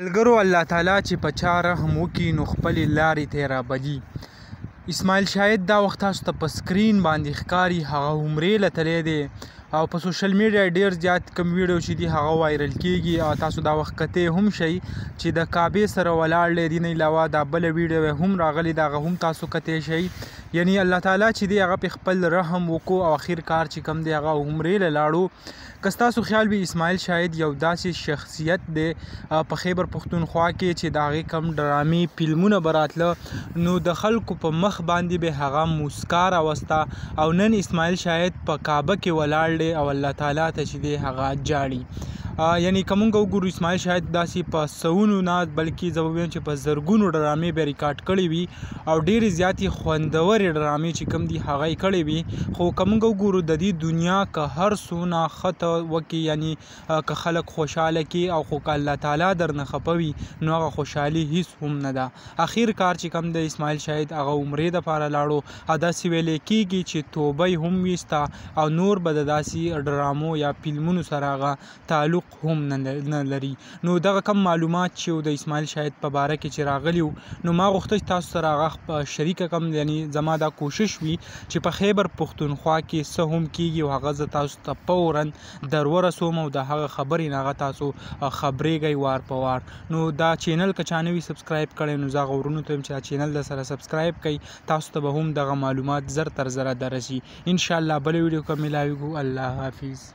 ملګرو الله تعالی چې په چا رحم وکړي نو خپلې لارې ته یې رابلي. اسماعیل شاهد دا وخت تاسو ته په سکرین باندې ښکاري هغه عمرې له تللی دی او په سوشل میډیا ډیر زیات کم ویډیو چې دي هغه وایرل کیږي او تاسو دا وخت کتې هم شئ چې د کعبې سره ولاړ دی. دې نه علاوه دا بله ویډیو هم راغلی د هغه هم تاسو کتې شئ. یعنی الله تعالی چې دی هغه په خپل رحم وکړو او اخر کار چې کم دی هغه عمرې له لاړو. که ستاسو خیال وي اسماعیل شاهد یو داسې شخصیت دی په خیبر پښتونخوا کې چې د هغې کم ډرامې فلمونه به راتله نو د خلکو په مخ باندې به هغه موسکا راوسته او نن اسماعیل شاهد په کعبه کې ولاړ دی او الله تعالی ته چې دی هغه جاړي. یعنی که موږ وګورو اسماعیل شاهد داسې په سوونو نه بلکې زه به ویم چې په زرګونو ډرامې به ریکارډ کړې وي او ډېرې زیاتې خوندورې ډرامې چې کوم دي هغه یې کړې وي. خو که موږ وګورو د دې دنیا که هر څونه ښه وکړي یعنی که خلک خوشحاله کړي او خو که الله تعالی درنه خفه وي نو هغه خوشحالي هیڅ هم نه ده. اخر کار چې کوم د اسماعیل شاهد هغه عمرې دپاره لاړو او داسې ویلی کېږي چې توبه یې هم ویسته او نور به د داسې ډرامو یا فلمونو سره هغه تعلق هم نه لري. نو دغه کم معلومات چې د اسماعیل شاهد په باره کې چې راغلي وو نو ما غوښته چې تاسو سره هغه شریکه کم. یعنی زما دا کوشش وي چې په خیبر پښتونخوا کې څه هم کېږي او هغه زه تاسو ته فورا در ورسوم او د هغه خبرې نه هغه تاسو خبرېږئ وار په وار. نو دا چینل که چا نه وي سبسکرایب کړی نو زه هغه ورونو ته یم چې دا چینل در سره سبسکرایب کړئ تاسو ته به هم دغه معلومات زر تر زره درسي. انشاءالله بله ویډیو که ملاویږو. الله حافظ.